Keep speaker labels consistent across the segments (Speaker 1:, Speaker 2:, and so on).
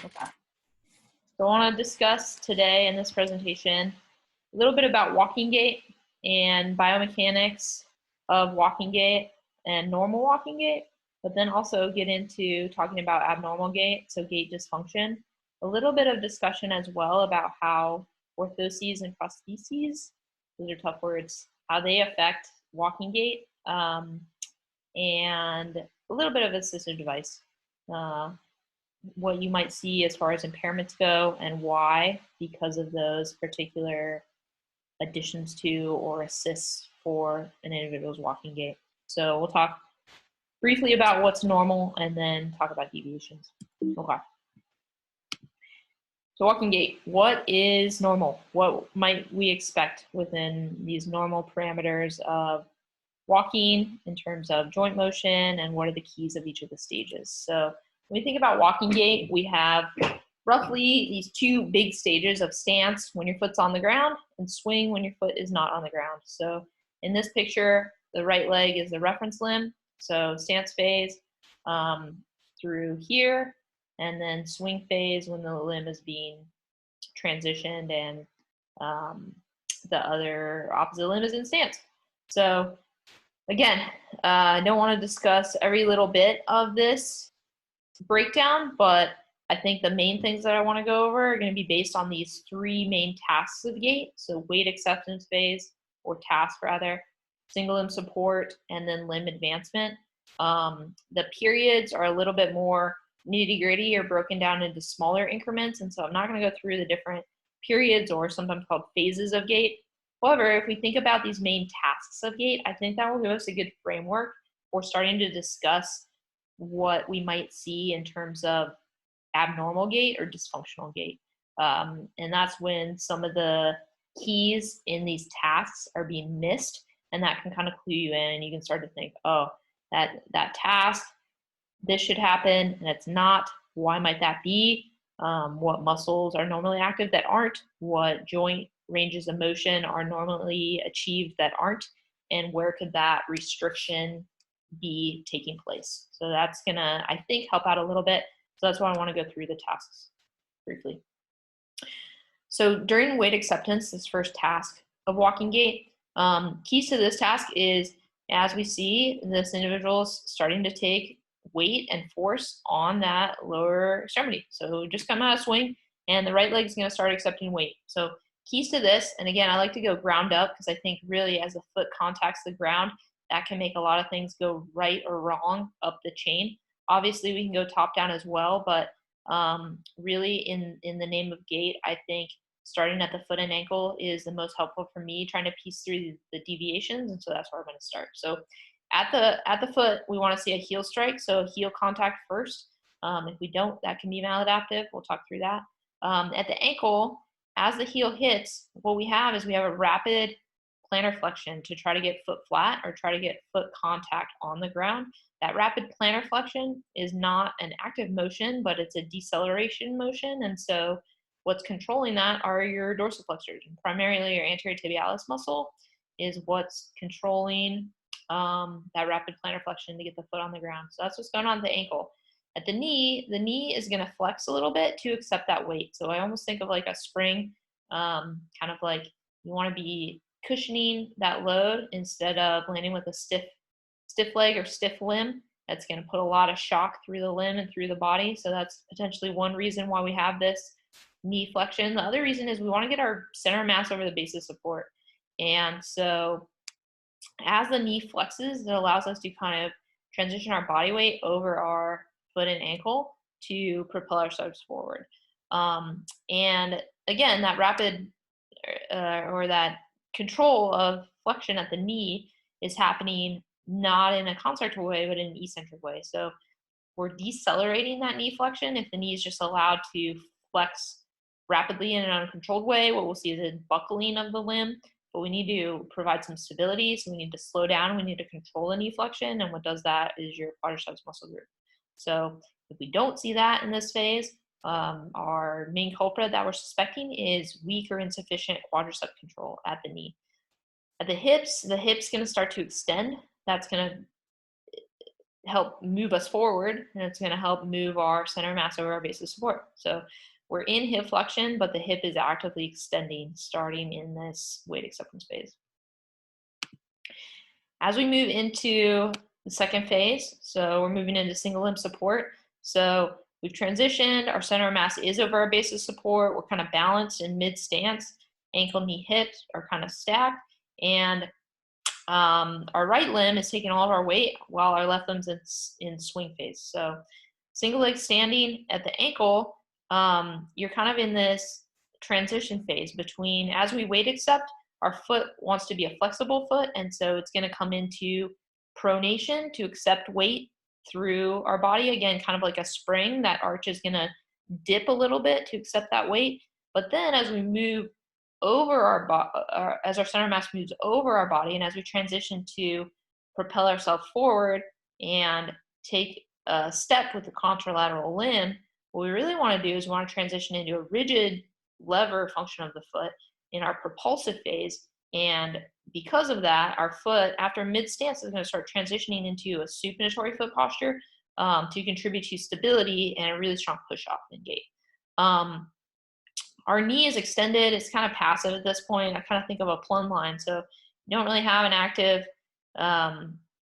Speaker 1: Okay. So I want to discuss today in this presentation a little bit about walking gait and biomechanics of walking gait and normal walking gait, but then also get into talking about abnormal gait, so gait dysfunction. A little bit of discussion as well about how orthoses and prostheses, those are tough words, how they affect walking gait, and a little bit of assistive device. What you might see as far as impairments go and why, because of those particular additions to or assists for an individual's walking gait. So we'll talk briefly about what's normal and then talk about deviations. Okay. So walking gait, what is normal? What might we expect within these normal parameters of walking in terms of joint motion, and what are the keys of each of the stages? So when we think about walking gait, we have roughly these two big stages of stance when your foot's on the ground and swing when your foot is not on the ground. So in this picture, the right leg is the reference limb. So stance phase through here, and then swing phase when the limb is being transitioned and the other opposite limb is in stance. So again, I don't want to discuss every little bit of this breakdown, but I think the main things that I want to go over are going to be based on these three main tasks of gait. So weight acceptance phase, or task rather, single limb support, and then limb advancement. The periods are a little bit more nitty-gritty or broken down into smaller increments, and so I'm not going to go through the different periods, or sometimes called phases of gait. However, if we think about these main tasks of gait, I think that will give us a good framework for starting to discuss what we might see in terms of abnormal gait or dysfunctional gait. And that's when some of the keys in these tasks are being missed, and that can kind of clue you in, and you can start to think, oh, that task, this should happen, and it's not. Why might that be? What muscles are normally active that aren't? What joint ranges of motion are normally achieved that aren't? And where could that restriction be taking place? So that's gonna, I think, help out a little bit. So that's why I want to go through the tasks briefly. So during weight acceptance, this first task of walking gait, keys to this task is, as we see, this individual is starting to take weight and force on that lower extremity. So just come out of swing, and the right leg is going to start accepting weight. So keys to this, and again, I like to go ground up, because I think really as the foot contacts the ground, that can make a lot of things go right or wrong up the chain. Obviously, we can go top down as well, but really in the name of gait, I think starting at the foot and ankle is the most helpful for me, trying to piece through the deviations, and so that's where I'm going to start. So at the foot, we want to see a heel strike, so heel contact first. If we don't, that can be maladaptive. We'll talk through that. At the ankle, as the heel hits, what we have is we have a rapid plantar flexion to try to get foot flat or try to get foot contact on the ground. That rapid plantar flexion is not an active motion, but it's a deceleration motion, and so what's controlling that are your dorsiflexors, and primarily your anterior tibialis muscle is what's controlling that rapid plantar flexion to get the foot on the ground. So that's what's going on at the ankle. At the knee is going to flex a little bit to accept that weight. So I almost think of like a spring, kind of like you want to be cushioning that load instead of landing with a stiff leg or stiff limb. That's going to put a lot of shock through the limb and through the body. So that's potentially one reason why we have this knee flexion. The other reason is we want to get our center of mass over the base of support. And so as the knee flexes, it allows us to kind of transition our body weight over our foot and ankle to propel ourselves forward. And again, that rapid or that control of flexion at the knee is happening not in a concentric way, but in an eccentric way. So we're decelerating that knee flexion. If the knee is just allowed to flex rapidly in an uncontrolled way, what we'll see is a buckling of the limb, but we need to provide some stability. So we need to slow down. We need to control the knee flexion. And what does that is your quadriceps muscle group. So if we don't see that in this phase, our main culprit that we're suspecting is weak or insufficient quadricep control at the knee. At the hip's going to start to extend. That's going to help move us forward, and it's going to help move our center of mass over our base of support. So we're in hip flexion, but the hip is actively extending starting in this weight acceptance phase. As we move into the second phase, so we're moving into single limb support. So we've transitioned, our center of mass is over our base of support, we're kind of balanced in mid stance, ankle, knee, hips are kind of stacked, and our right limb is taking all of our weight while our left limb's in swing phase. So single leg standing at the ankle, you're kind of in this transition phase between, as we weight accept, our foot wants to be a flexible foot, and so it's going to come into pronation to accept weight through our body. Again, kind of like a spring, that arch is going to dip a little bit to accept that weight. But then as we move over as our center mass moves over our body, and as we transition to propel ourselves forward and take a step with the contralateral limb, what we really want to do is we want to transition into a rigid lever function of the foot in our propulsive phase. And because of that, our foot, after mid stance, is going to start transitioning into a supinatory foot posture to contribute to stability and a really strong push off in gait. Our knee is extended. It's kind of passive at this point. I kind of think of a plumb line. So you don't really have an active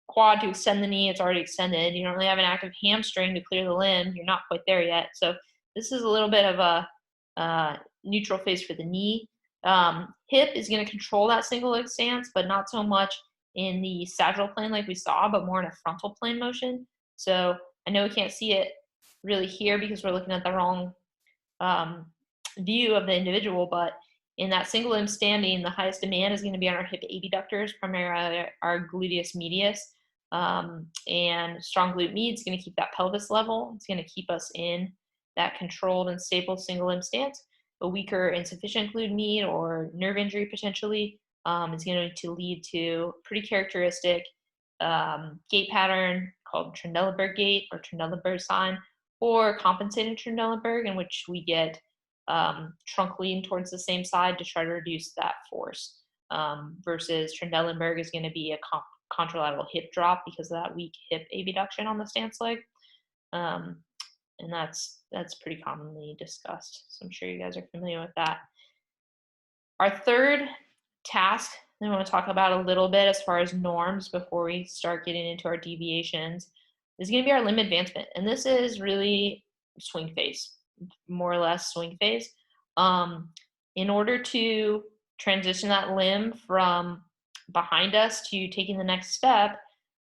Speaker 1: quad to extend the knee. It's already extended. You don't really have an active hamstring to clear the limb. You're not quite there yet. So this is a little bit of a neutral phase for the knee. Hip is going to control that single leg stance, but not so much in the sagittal plane like we saw, but more in a frontal plane motion. So I know we can't see it really here because we're looking at the wrong view of the individual, but in that single limb standing, the highest demand is going to be on our hip abductors, primarily our gluteus medius, and strong glute med is going to keep that pelvis level. It's going to keep us in that controlled and stable single limb stance. A weaker insufficient glute med or nerve injury potentially is going to lead to pretty characteristic gait pattern called Trendelenburg gait or Trendelenburg sign, or compensated Trendelenburg, in which we get trunk lean towards the same side to try to reduce that force, versus Trendelenburg is going to be a contralateral hip drop because of that weak hip abduction on the stance leg. And that's pretty commonly discussed. So I'm sure you guys are familiar with that. Our third task that I want to talk about a little bit as far as norms before we start getting into our deviations is going to be our limb advancement. And this is really swing phase, more or less swing phase. In order to transition that limb from behind us to taking the next step,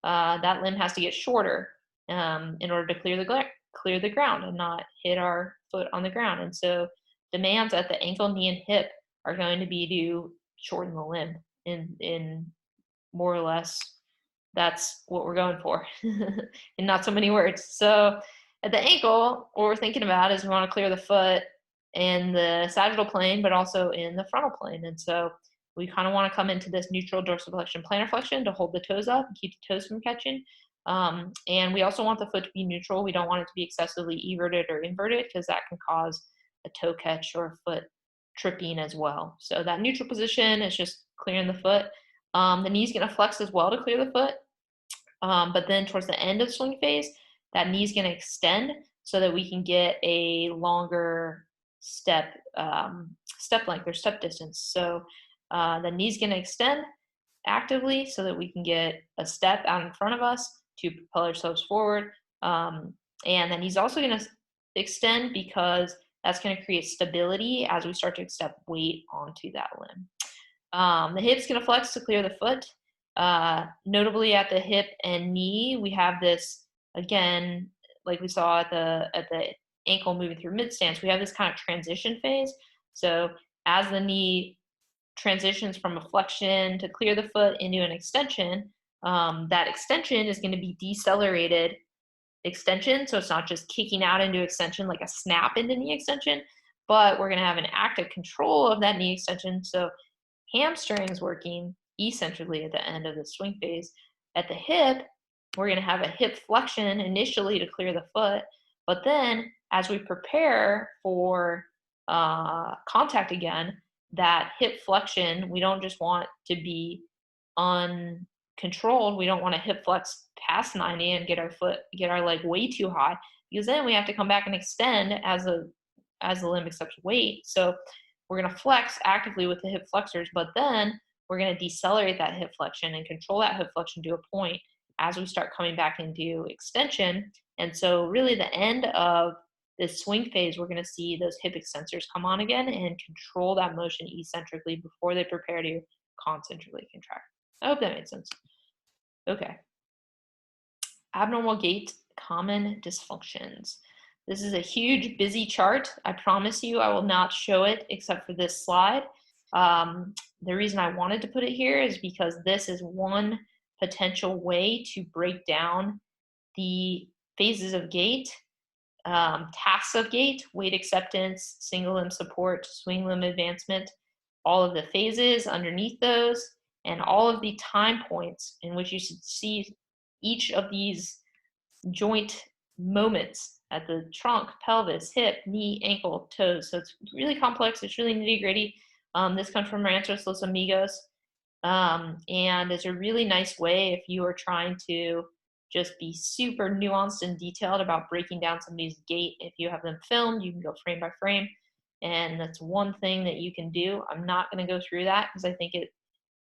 Speaker 1: that limb has to get shorter in order to clear the ground and not hit our foot on the ground. And so demands at the ankle, knee, and hip are going to be to shorten the limb in more or less. That's what we're going for in not so many words. So at the ankle, what we're thinking about is we want to clear the foot in the sagittal plane, but also in the frontal plane. And so we kind of want to come into this neutral dorsiflexion plantar flexion to hold the toes up and keep the toes from catching. And we also want the foot to be neutral. We don't want it to be excessively everted or inverted because that can cause a toe catch or a foot tripping as well. So that neutral position is just clearing the foot. The knee's going to flex as well to clear the foot. But then towards the end of swing phase, that knee's going to extend so that we can get a longer step length or step distance. So the knee's going to extend actively so that we can get a step out in front of us to propel ourselves forward. And then he's also going to extend because that's going to create stability as we start to accept weight onto that limb. The hip's going to flex to clear the foot. Notably at the hip and knee, we have this, again, like we saw at the ankle moving through mid stance, we have this kind of transition phase. So as the knee transitions from a flexion to clear the foot into an extension, that extension is going to be decelerated extension. So it's not just kicking out into extension like a snap into knee extension, but we're going to have an active control of that knee extension. So hamstrings working eccentrically at the end of the swing phase. At the hip, we're going to have a hip flexion initially to clear the foot, but then as we prepare for contact again, that hip flexion, we don't just want to be uncontrolled. We don't want to hip flex past 90 and get our leg way too high, because then we have to come back and extend as the limb accepts weight. So we're going to flex actively with the hip flexors, but then we're going to decelerate that hip flexion and control that hip flexion to a point as we start coming back into extension. And so really the end of this swing phase, we're going to see those hip extensors come on again and control that motion eccentrically before they prepare to concentrically contract. I hope that made sense. Okay. Abnormal gait, common dysfunctions. This is a huge, busy chart. I promise you I will not show it except for this slide. The reason I wanted to put it here is because this is one potential way to break down the phases of gait, tasks of gait, weight acceptance, single limb support, swing limb advancement, all of the phases underneath those, and all of the time points in which you should see each of these joint moments at the trunk, pelvis, hip, knee, ankle, toes. So it's really complex. It's really nitty gritty. This comes from Ranchos Los Amigos. And it's a really nice way if you are trying to just be super nuanced and detailed about breaking down somebody's gait. If you have them filmed, you can go frame by frame. And that's one thing that you can do. I'm not going to go through that because I think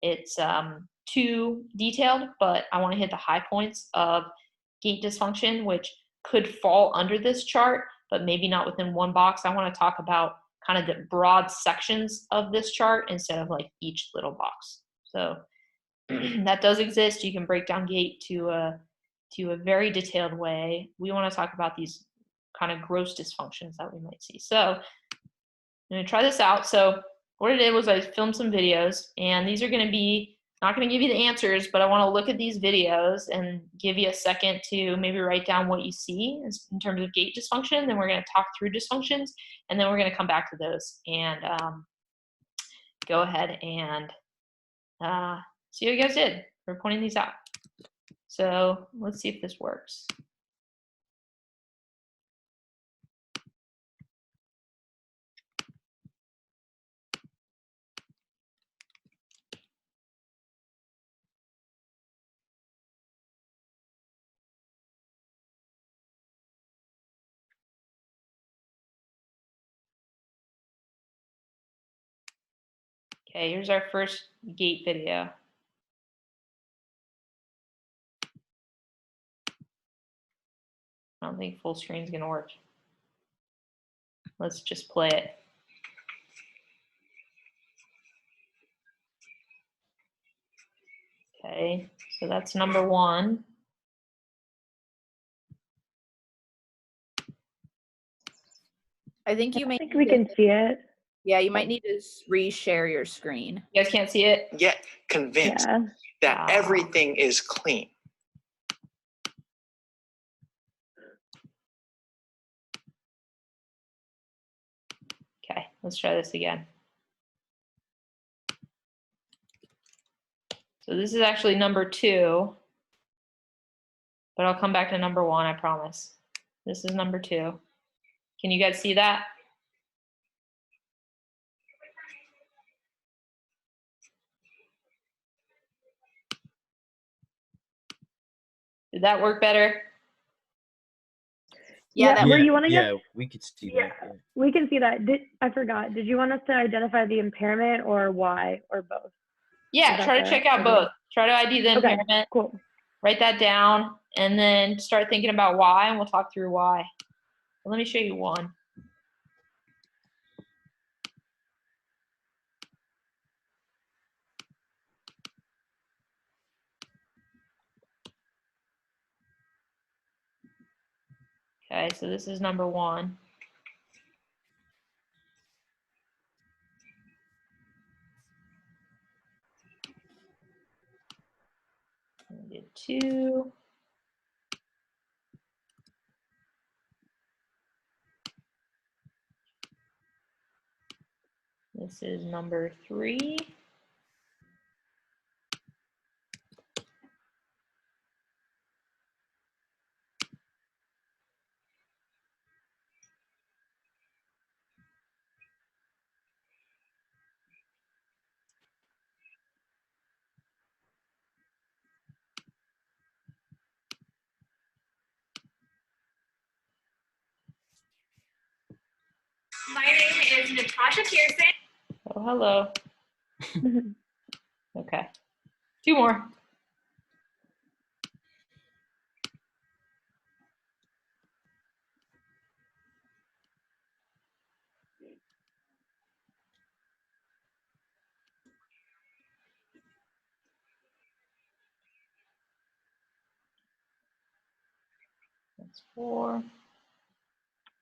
Speaker 1: it's too detailed, but I want to hit the high points of gait dysfunction, which could fall under this chart, but maybe not within one box. I want to talk about kind of the broad sections of this chart instead of like each little box. So that does exist. You can break down gait to a very detailed way. We want to talk about these kind of gross dysfunctions that we might see. So I'm going to try this out. So what I did was I filmed some videos, and these are going to be not going to give you the answers, but I want to look at these videos and give you a second to maybe write down what you see in terms of gait dysfunction. Then we're going to talk through dysfunctions, and then we're going to come back to those and go ahead and see what you guys did for pointing these out. So let's see if this works. Okay, here's our first gait video. I don't think full screen is going to work. Let's just play it. Okay, so that's number one.
Speaker 2: I think you
Speaker 3: I
Speaker 2: may
Speaker 3: think we can see it.
Speaker 2: Yeah, you might need to reshare your screen.
Speaker 1: You guys can't see it?
Speaker 4: Yet convinced
Speaker 3: Yeah.
Speaker 4: that everything is clean.
Speaker 1: Okay, let's try this again. So this is actually number two, but I'll come back to number one, I promise. This is number two. Can you guys see that? Did that work better?
Speaker 2: Yeah,
Speaker 3: were you wanting
Speaker 5: yeah,
Speaker 3: us?
Speaker 5: we could see
Speaker 3: Yeah,
Speaker 5: that. Yeah.
Speaker 3: we can see that. I forgot. Did you want us to identify the impairment or why or both?
Speaker 1: Yeah, try to check out both. Try to ID the
Speaker 3: Okay,
Speaker 1: impairment,
Speaker 3: cool.
Speaker 1: write that down, and then start thinking about why, and we'll talk through why. Let me show you one. Okay, so this is number one. We did two. This is number three.
Speaker 5: My name is Natasha Pearson.
Speaker 1: Oh, hello. Okay. 2 more. That's 4.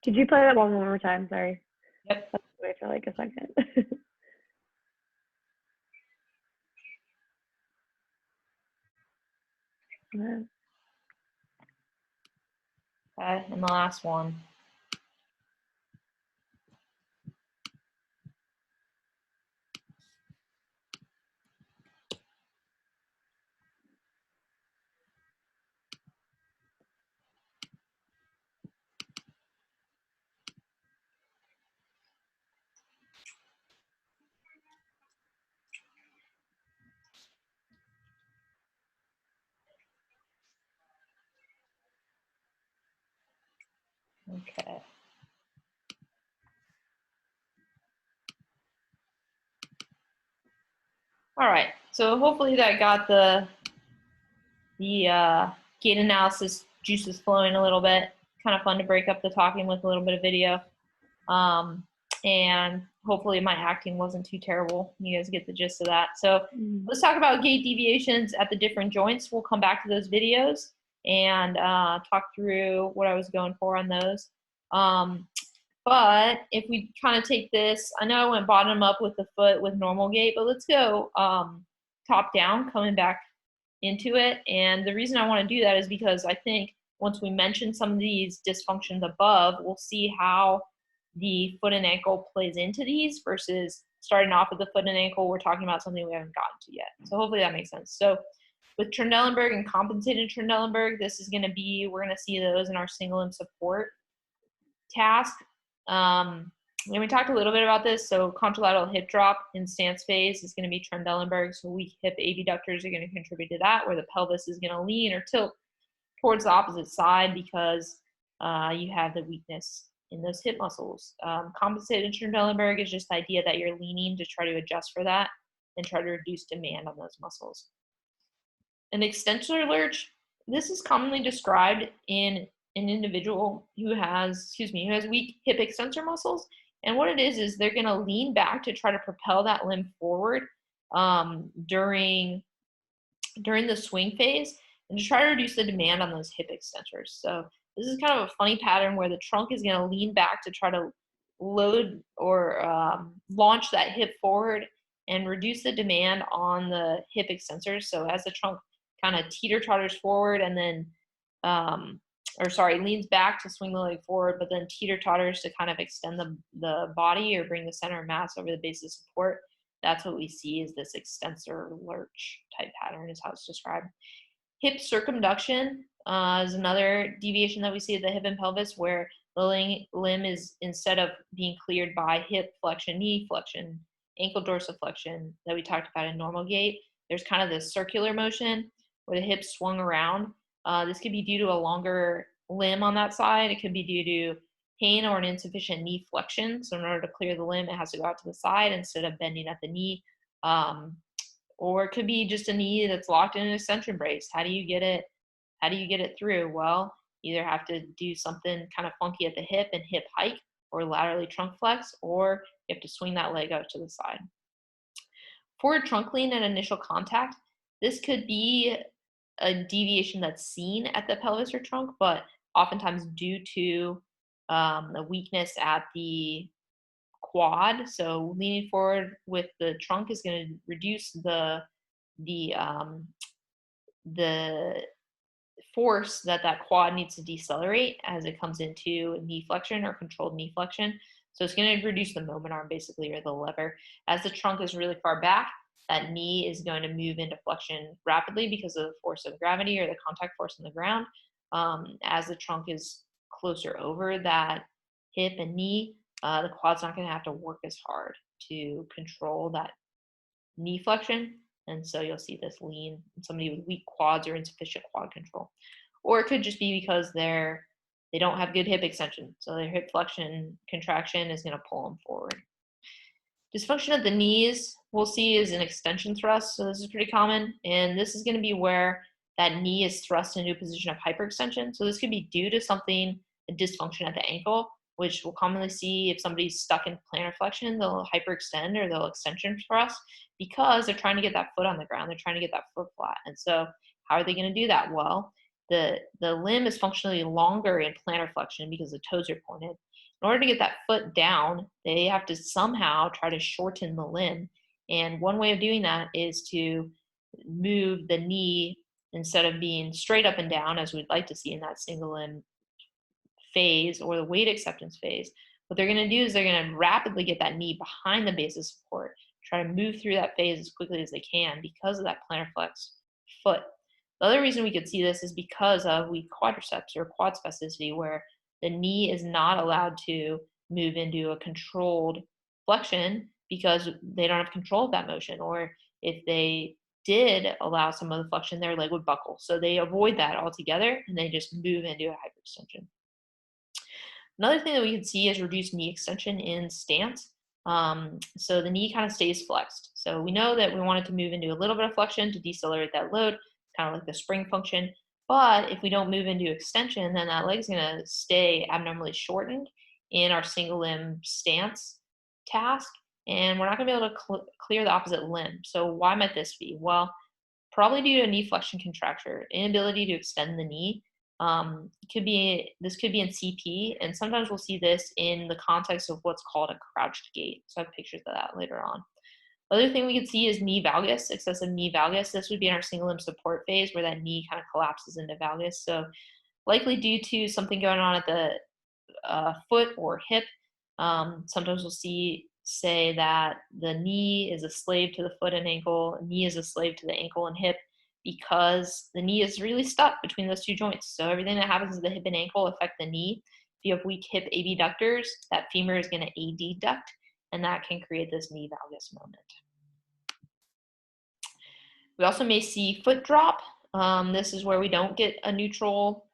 Speaker 3: Could you play that one more time? Sorry.
Speaker 1: Yep.
Speaker 3: That's away for like a second.
Speaker 1: Okay, and the last one. Okay. All right, so hopefully that got the gait analysis juices flowing a little bit. Kind of fun to break up the talking with a little bit of video. And hopefully my acting wasn't too terrible. You guys get the gist of that. So let's talk about gait deviations at the different joints. We'll come back to those videos and talk through what I was going for on those. But if we kind of take this, I know I went bottom up with the foot with normal gait, but let's go top down, coming back into it. And the reason I want to do that is because I think once we mention some of these dysfunctions above, we'll see how the foot and ankle plays into these versus starting off with the foot and ankle, we're talking about something we haven't gotten to yet. So hopefully that makes sense. So with Trendelenburg and compensated Trendelenburg, this is going to be, we're going to see those in our single limb support task. And we talked a little bit about this. So contralateral hip drop in stance phase is going to be Trendelenburg. So weak hip abductors are going to contribute to that, where the pelvis is going to lean or tilt towards the opposite side because you have the weakness in those hip muscles. Compensated Trendelenburg is just the idea that you're leaning to try to adjust for that and try to reduce demand on those muscles. An extensor lurch, this is commonly described in an individual who has, weak hip extensor muscles. And what it is they're going to lean back to try to propel that limb forward during the swing phase and to try to reduce the demand on those hip extensors. So this is kind of a funny pattern where the trunk is going to lean back to try to load or launch that hip forward and reduce the demand on the hip extensors. So as the trunk kind of teeter-totters forward and then, leans back to swing the leg forward, but then teeter-totters to kind of extend the body or bring the center of mass over the base of support. That's what we see is this extensor lurch type pattern is how it's described. Hip circumduction is another deviation that we see at the hip and pelvis where the limb is, instead of being cleared by hip flexion, knee flexion, ankle dorsiflexion that we talked about in normal gait, there's kind of this circular motion where the hips swung around. This could be due to a longer limb on that side. It could be due to pain or an insufficient knee flexion. So in order to clear the limb, it has to go out to the side instead of bending at the knee. Or it could be just a knee that's locked in an extension brace. How do you get it through? Well, you either have to do something kind of funky at the hip and hip hike or laterally trunk flex, or you have to swing that leg out to the side. Forward trunk lean at initial contact. This could be a deviation that's seen at the pelvis or trunk, but oftentimes due to a weakness at the quad. So leaning forward with the trunk is going to reduce the force that quad needs to decelerate as it comes into knee flexion or controlled knee flexion. So it's going to reduce the moment arm basically, or the lever. As the trunk is really far back, that knee is going to move into flexion rapidly because of the force of gravity or the contact force on the ground. As the trunk is closer over that hip and knee, the quad's not going to have to work as hard to control that knee flexion. And so you'll see this lean in somebody with weak quads or insufficient quad control. Or it could just be because they're they don't have good hip extension. So their hip flexion contraction is going to pull them forward. Dysfunction of the knees, we'll see, is an extension thrust. So this is pretty common. And this is going to be where that knee is thrust into a position of hyperextension. So this could be due to something, a dysfunction at the ankle, which we'll commonly see if somebody's stuck in plantar flexion, they'll hyperextend or they'll extension thrust because they're trying to get that foot on the ground. They're trying to get that foot flat. And so how are they going to do that? Well, the limb is functionally longer in plantar flexion because the toes are pointed. In order to get that foot down, they have to somehow try to shorten the limb. And one way of doing that is to move the knee instead of being straight up and down, as we'd like to see in that single limb phase or the weight acceptance phase. What they're going to do is they're going to rapidly get that knee behind the base of support, try to move through that phase as quickly as they can because of that plantar flex foot. The other reason we could see this is because of weak quadriceps or quad spasticity, where the knee is not allowed to move into a controlled flexion because they don't have control of that motion. Or if they did allow some of the flexion, their leg would buckle. So they avoid that altogether and they just move into a hyperextension. Another thing that we can see is reduced knee extension in stance. So the knee kind of stays flexed. So we know that we want it to move into a little bit of flexion to decelerate that load, kind of like the spring function. But if we don't move into extension, then that leg's going to stay abnormally shortened in our single limb stance task, and we're not going to be able to clear the opposite limb. So why might this be? Well, probably due to a knee flexion contracture, inability to extend the knee. This could be in CP, and sometimes we'll see this in the context of what's called a crouched gait. So I have pictures of that later on. Other thing we could see is knee valgus, excessive knee valgus. This would be in our single limb support phase where that knee kind of collapses into valgus. So likely due to something going on at the foot or hip. Sometimes we'll say that the knee is a slave to the foot and ankle, knee is a slave to the ankle and hip, because the knee is really stuck between those two joints. So everything that happens to the hip and ankle affect the knee. If you have weak hip abductors, that femur is going to adduct, and that can create this knee valgus moment. We also may see foot drop. This is where we don't get a neutral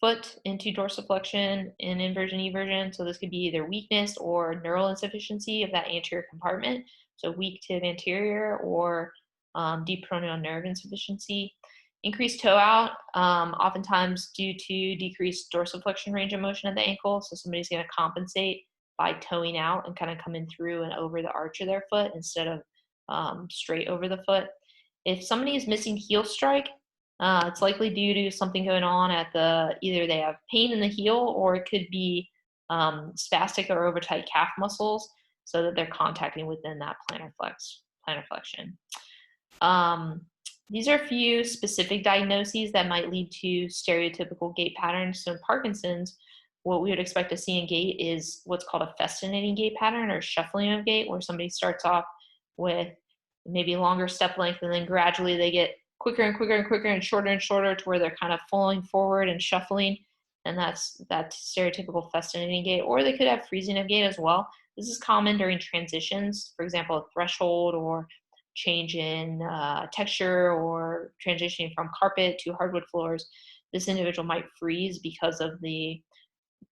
Speaker 1: foot into dorsiflexion in inversion eversion. So this could be either weakness or neural insufficiency of that anterior compartment. So weak tib anterior or deep peroneal nerve insufficiency. Increased toe out, oftentimes due to decreased dorsiflexion range of motion at the ankle. So somebody's going to compensate by toeing out and kind of coming through and over the arch of their foot instead of straight over the foot. If somebody is missing heel strike, it's likely due to something going on at either they have pain in the heel, or it could be spastic or over tight calf muscles so that they're contacting within that plantar flexion. These are a few specific diagnoses that might lead to stereotypical gait patterns. So in Parkinson's, what we would expect to see in gait is what's called a festinating gait pattern or shuffling of gait, where somebody starts off with maybe longer step length and then gradually they get quicker and quicker and quicker and shorter to where they're kind of falling forward and shuffling. And that's stereotypical festinating gait. Or they could have freezing of gait as well. This is common during transitions, for example, a threshold or change in texture or transitioning from carpet to hardwood floors. This individual might freeze because of the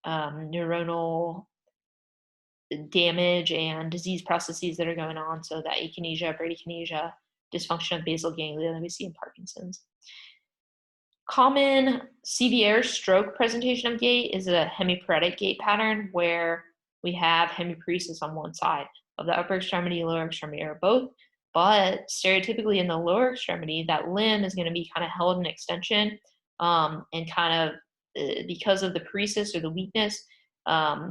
Speaker 1: neuronal damage and disease processes that are going on. So that akinesia, bradykinesia, dysfunction of basal ganglia that we see in Parkinson's. Common severe stroke presentation of gait is a hemiparetic gait pattern where we have hemiparesis on one side of the upper extremity, lower extremity, or both. But stereotypically in the lower extremity, that limb is going to be kind of held in extension and kind of because of the paresis or the weakness,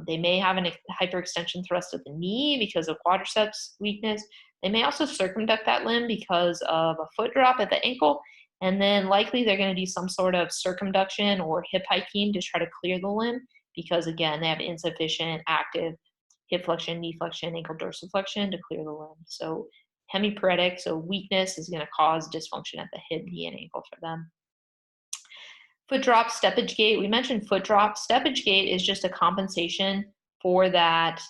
Speaker 1: they may have a hyperextension thrust at the knee because of quadriceps weakness. They may also circumduct that limb because of a foot drop at the ankle, and then likely they're going to do some sort of circumduction or hip hiking to try to clear the limb because, again, they have insufficient active hip flexion, knee flexion, ankle dorsiflexion to clear the limb. So hemiparetic, so weakness, is going to cause dysfunction at the hip, knee, and ankle for them. Foot drop, steppage gait. We mentioned foot drop. Steppage gait is just a compensation for that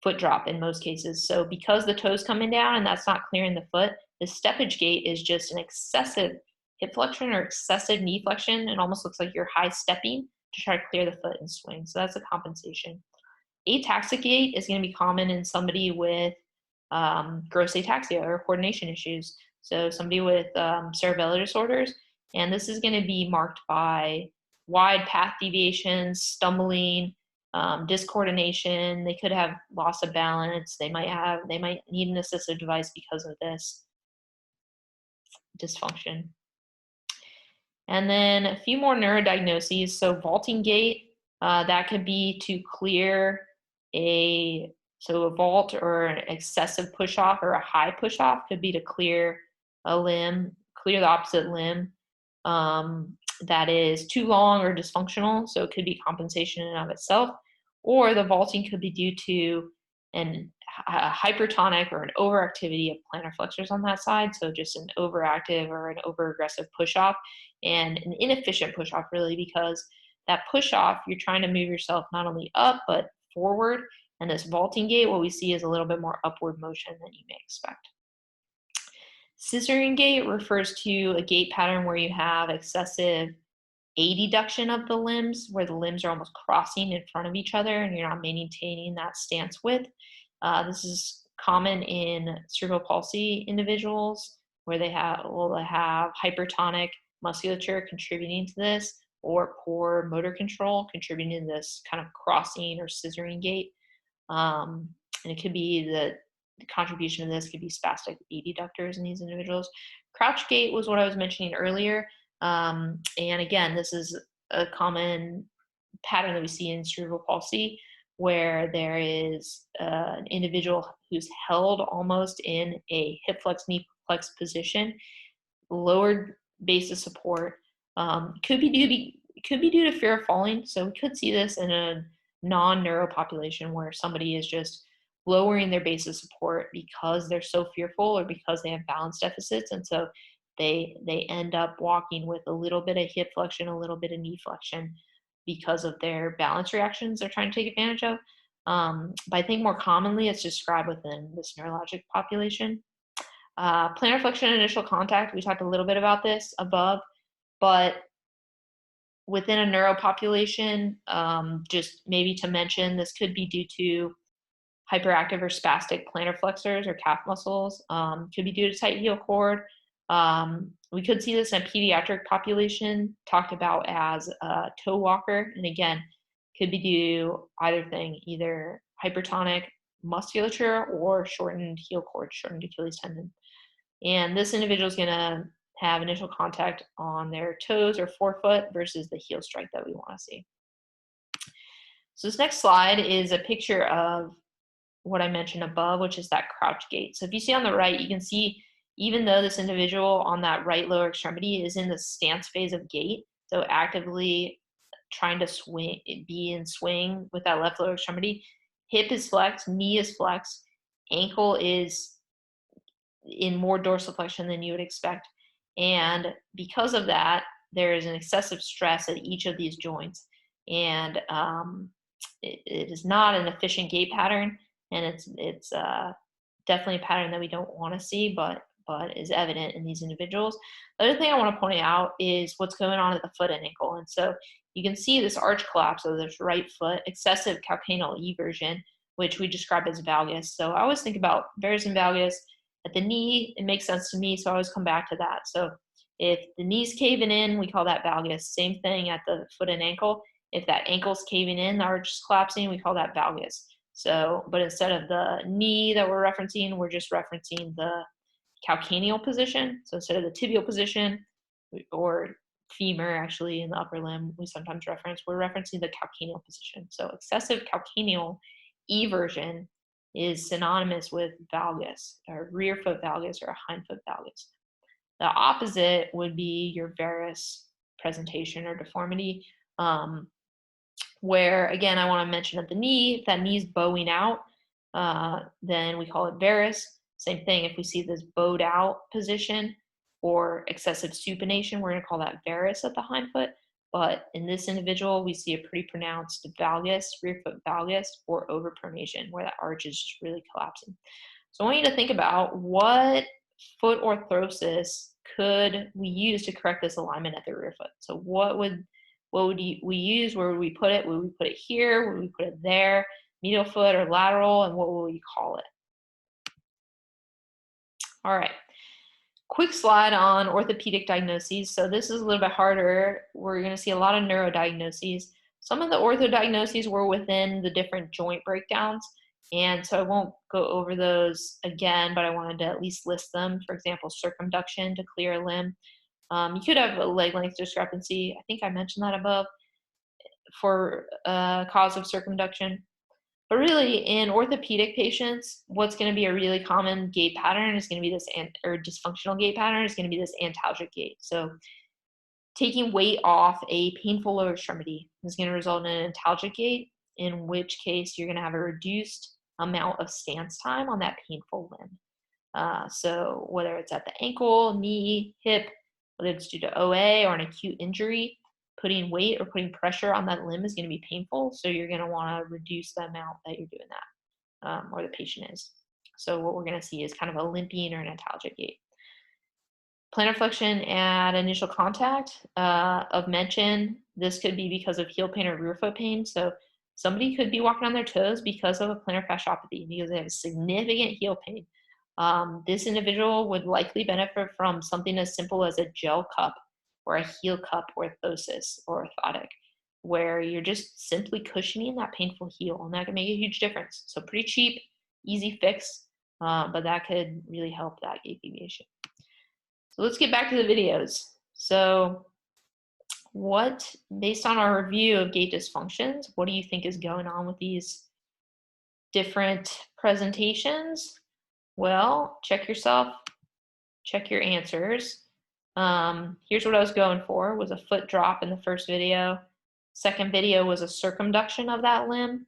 Speaker 1: foot drop in most cases. So because the toe's coming down and that's not clearing the foot, the steppage gait is just an excessive hip flexion or excessive knee flexion. It almost looks like you're high stepping to try to clear the foot and swing. So that's a compensation. Ataxic gait is going to be common in somebody with gross ataxia or coordination issues. So somebody with cerebral disorders, and this is going to be marked by wide path deviations, stumbling, discoordination. They could have loss of balance. They might need an assistive device because of this dysfunction. And then a few more neurodiagnoses. So vaulting gait, that could be to clear a vault or an excessive push off or a high push off could be to clear a limb, clear the opposite limb that is too long or dysfunctional. So it could be compensation in and of itself, or the vaulting could be due to a hypertonic or an overactivity of plantar flexors on that side. So just an overactive or an overaggressive push off, and an inefficient push off really, because that push off, you're trying to move yourself not only up, but forward. And this vaulting gait, what we see is a little bit more upward motion than you may expect. Scissoring gait refers to a gait pattern where you have excessive adduction of the limbs, where the limbs are almost crossing in front of each other and you're not maintaining that stance width. This is common in cerebral palsy individuals where they have hypertonic musculature contributing to this, or poor motor control contributing to this kind of crossing or scissoring gait. And it could be the contribution of this could be spastic adductors in these individuals. Crouch gait was what I was mentioning earlier. And again, this is a common pattern that we see in cerebral palsy, where there is an individual who's held almost in a hip flex, knee flex position, lowered base of support. Could be due to fear of falling. So we could see this in a non-neuro population where somebody is just lowering their base of support because they're so fearful or because they have balance deficits, and so they end up walking with a little bit of hip flexion, a little bit of knee flexion because of their balance reactions they're trying to take advantage of. But I think more commonly it's described within this neurologic population. Plantar flexion initial contact, we talked a little bit about this above, but within a neuro population, just maybe to mention, this could be due to hyperactive or spastic plantar flexors or calf muscles. Could be due to tight heel cord. We could see this in a pediatric population, talked about as a toe walker, and again, could be due to either thing, either hypertonic musculature or shortened heel cord, shortened Achilles tendon. And this individual is going to have initial contact on their toes or forefoot versus the heel strike that we want to see. So this next slide is a picture of what I mentioned above, which is that crouch gait. So if you see on the right, you can see even though this individual on that right lower extremity is in the stance phase of gait, so actively trying to be in swing with that left lower extremity, hip is flexed, knee is flexed, ankle is in more dorsiflexion than you would expect. And because of that, there is an excessive stress at each of these joints. And it is not an efficient gait pattern, and it's definitely a pattern that we don't want to see, but is evident in these individuals. The other thing I want to point out is what's going on at the foot and ankle. And so you can see this arch collapse of this right foot, excessive calcaneal eversion, which we describe as valgus. So I always think about varus and valgus at the knee. It makes sense to me, so I always come back to that. So if the knee's caving in, we call that valgus. Same thing at the foot and ankle. If that ankle's caving in, the arch is collapsing, we call that valgus. So, but instead of the knee that we're referencing, we're just referencing the calcaneal position. So instead of the tibial position or femur actually in the upper limb, we sometimes we're referencing the calcaneal position. So excessive calcaneal eversion is synonymous with valgus, or rear foot valgus or a hind foot valgus. The opposite would be your varus presentation or deformity, where again, I want to mention at the knee, if that knee's bowing out, then we call it varus. Same thing, if we see this bowed out position or excessive supination, we're going to call that varus at the hind foot. But in this individual, we see a pretty pronounced valgus, rear foot valgus, or overpronation, where that arch is just really collapsing. So I want you to think about what foot orthosis could we use to correct this alignment at the rear foot. So what would what would we use? Where would we put it? Would we put it here? Would we put it there? Medial foot or lateral? And what will we call it? All right. Quick slide on orthopedic diagnoses. So this is a little bit harder. We're going to see a lot of neurodiagnoses. Some of the ortho diagnoses were within the different joint breakdowns. And so I won't go over those again, but I wanted to at least list them. For example, circumduction to clear a limb. You could have a leg length discrepancy. I think I mentioned that above for cause of circumduction. But really, in orthopedic patients, what's going to be a really common gait pattern is going to be this, or dysfunctional gait pattern is going to be this antalgic gait. So taking weight off a painful lower extremity is going to result in an antalgic gait, in which case you're going to have a reduced amount of stance time on that painful limb. So whether it's at the ankle, knee, hip, whether it's due to OA or an acute injury, putting weight or putting pressure on that limb is going to be painful. So you're going to want to reduce the amount that you're doing that, or the patient is. So what we're going to see is kind of a limping or an antalgic gait. Plantar flexion at initial contact of mention. This could be because of heel pain or rear foot pain. So somebody could be walking on their toes because of a plantar fasciopathy, because they have significant heel pain. This individual would likely benefit from something as simple as a gel cup or a heel cup orthosis or orthotic, where you're just simply cushioning that painful heel, and that can make a huge difference. So pretty cheap, easy fix, but that could really help that gait deviation. So let's get back to the videos. So based on our review of gait dysfunctions, what do you think is going on with these different presentations? Well, check yourself, check your answers. Here's what I was going for, was a foot drop in the first video. Second video was a circumduction of that limb.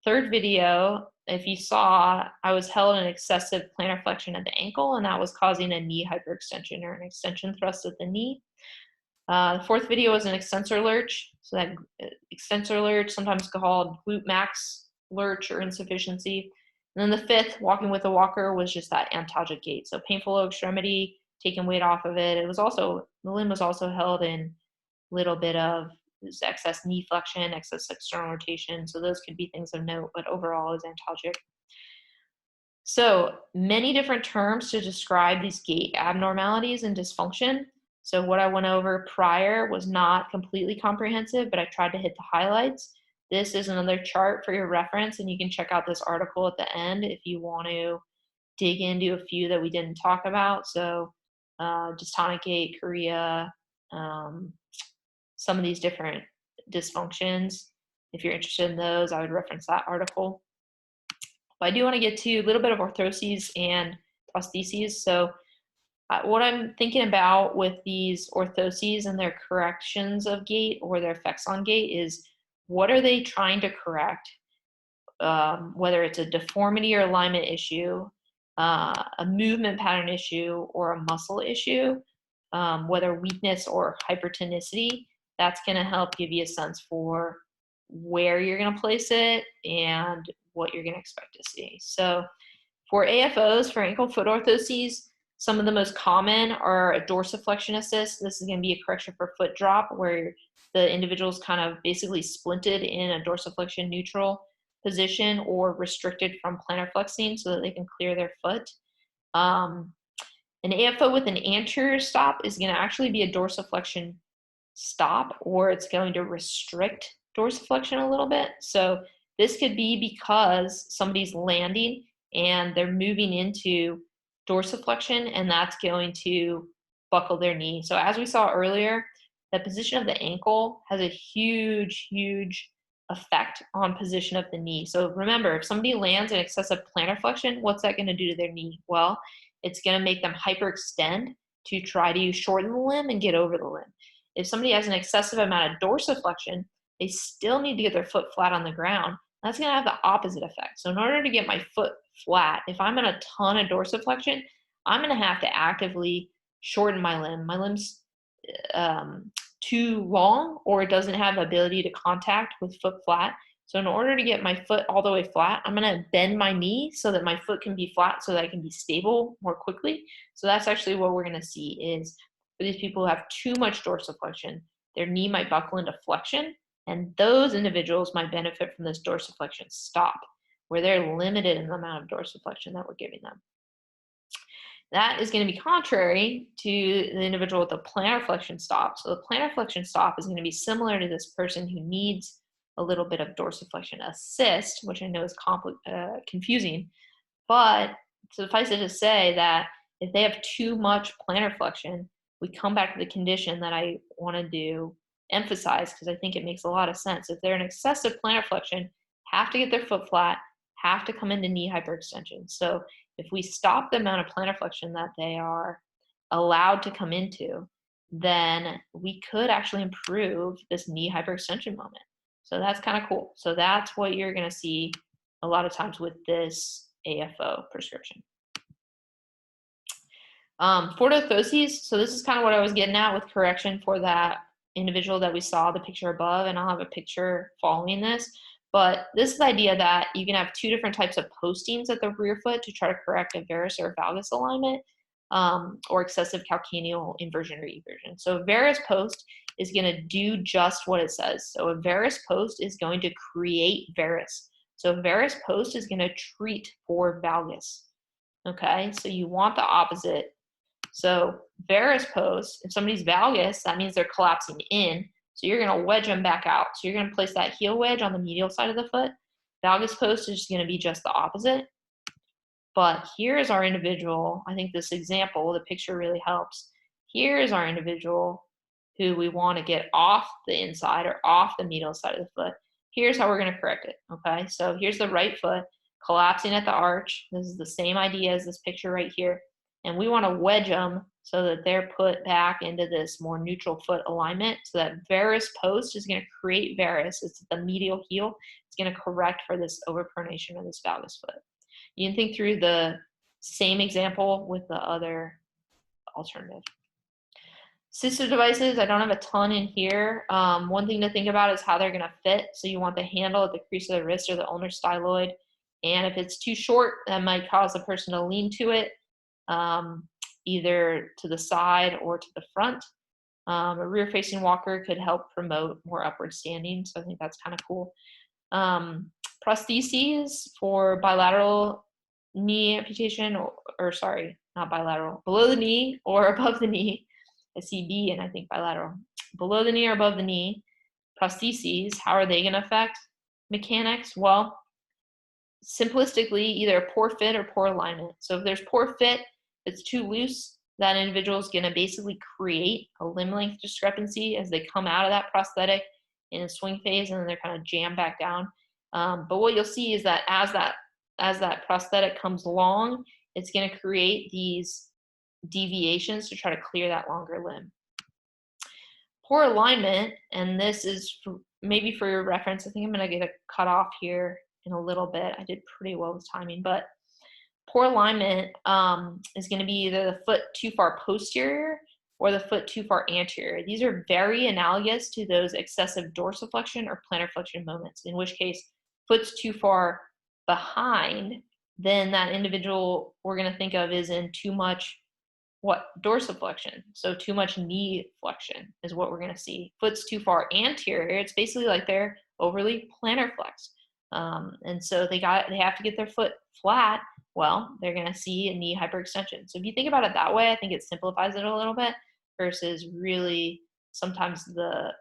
Speaker 1: Third video, if you saw, I was held in excessive plantar flexion at the ankle, and that was causing a knee hyperextension or an extension thrust at the knee. The fourth video was an extensor lurch. So that extensor lurch, sometimes called glute max lurch or insufficiency. And then the fifth, walking with a walker, was just that antalgic gait. So painful low extremity, taking weight off of it. The limb was also held in a little bit of excess knee flexion, excess external rotation. So those could be things of note, but overall is antalgic. So many different terms to describe these gait abnormalities and dysfunction. So what I went over prior was not completely comprehensive, but I tried to hit the highlights. This is another chart for your reference, and you can check out this article at the end if you want to dig into a few that we didn't talk about. So dystonic gait, chorea, some of these different dysfunctions. If you're interested in those, I would reference that article. But I do want to get to a little bit of orthoses and prostheses. So what I'm thinking about with these orthoses and their corrections of gait or their effects on gait is, what are they trying to correct? Whether it's a deformity or alignment issue, a movement pattern issue, or a muscle issue, whether weakness or hypertonicity, that's going to help give you a sense for where you're going to place it and what you're going to expect to see. So for AFOs, for ankle foot orthoses, some of the most common are a dorsiflexion assist. This is going to be a correction for foot drop, where the individual's kind of basically splinted in a dorsiflexion neutral position or restricted from plantar flexing so that they can clear their foot. An AFO with an anterior stop is going to actually be a dorsiflexion stop, or it's going to restrict dorsiflexion a little bit. So this could be because somebody's landing and they're moving into dorsiflexion, and that's going to buckle their knee. So as we saw earlier, the position of the ankle has a huge, huge effect on position of the knee. So remember, if somebody lands in excessive plantar flexion, what's that going to do to their knee? Well, it's going to make them hyperextend to try to shorten the limb and get over the limb. If somebody has an excessive amount of dorsiflexion, they still need to get their foot flat on the ground. That's going to have the opposite effect. So in order to get my foot flat, if I'm in a ton of dorsiflexion, I'm going to have to actively shorten my limb. My limb's too long, or it doesn't have the ability to contact with foot flat. So in order to get my foot all the way flat, I'm going to bend my knee so that my foot can be flat so that I can be stable more quickly. So that's actually what we're going to see is for these people who have too much dorsiflexion, their knee might buckle into flexion, and those individuals might benefit from this dorsiflexion stop, where they're limited in the amount of dorsiflexion that we're giving them. That is going to be contrary to the individual with the plantar flexion stop. So the plantar flexion stop is going to be similar to this person who needs a little bit of dorsiflexion assist, which I know is confusing, but suffice it to say that if they have too much plantar flexion, we come back to the condition that I want to emphasize, because I think it makes a lot of sense. If they're in excessive plantar flexion, have to get their foot flat, have to come into knee hyperextension. So if we stop the amount of plantar flexion that they are allowed to come into, then we could actually improve this knee hyperextension moment. So that's kind of cool. So that's what you're going to see a lot of times with this AFO prescription. For orthoses, so this is kind of what I was getting at with correction for that individual that we saw the picture above, and I'll have a picture following this. But this is the idea that you can have two different types of postings at the rear foot to try to correct a varus or valgus alignment, or excessive calcaneal inversion or eversion. So a varus post is going to do just what it says. So a varus post is going to create varus. So a varus post is going to treat for valgus. Okay, so you want the opposite. So varus post, if somebody's valgus, that means they're collapsing in. So you're going to wedge them back out. So you're going to place that heel wedge on the medial side of the foot. Valgus post is going to be just the opposite. But here's our individual. I think this example, the picture really helps. Here's our individual who we want to get off the inside or off the medial side of the foot. Here's how we're going to correct it. Okay, so here's the right foot collapsing at the arch. This is the same idea as this picture right here. And we want to wedge them so that they're put back into this more neutral foot alignment. So that varus post is going to create varus. It's the medial heel. It's going to correct for this overpronation of this valgus foot. You can think through the same example with the other alternative. Assistive devices, I don't have a ton in here. One thing to think about is how they're going to fit. So you want the handle at the crease of the wrist or the ulnar styloid. And if it's too short, that might cause the person to lean to it, either to the side or to the front. A rear-facing walker could help promote more upward standing. So I think that's kind of cool. Prostheses for bilateral knee amputation, or sorry, not bilateral, below the knee or above the knee. I see B and I think bilateral. Below the knee or above the knee, prostheses, how are they going to affect mechanics? Well, simplistically, either poor fit or poor alignment. So if there's poor fit, it's too loose, that individual is going to basically create a limb length discrepancy as they come out of that prosthetic in a swing phase, and then they're kind of jammed back down. But what you'll see is that as that prosthetic comes along, it's going to create these deviations to try to clear that longer limb. Poor alignment, and this is maybe for your reference, I think I'm going to get a cutoff here in a little bit. I did pretty well with timing, but poor alignment is going to be either the foot too far posterior or the foot too far anterior. These are very analogous to those excessive dorsiflexion or plantar flexion moments, in which case foot's too far behind, then that individual we're going to think of is in too much dorsiflexion. So too much knee flexion is what we're going to see. Foot's too far anterior. It's basically like they're overly plantar flexed. And so they have to get their foot flat. Well, they're going to see a knee hyperextension. So if you think about it that way, I think it simplifies it a little bit versus really sometimes the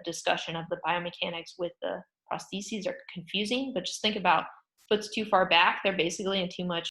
Speaker 1: discussion of the biomechanics with the prostheses are confusing. But just think about foot's too far back. They're basically in too much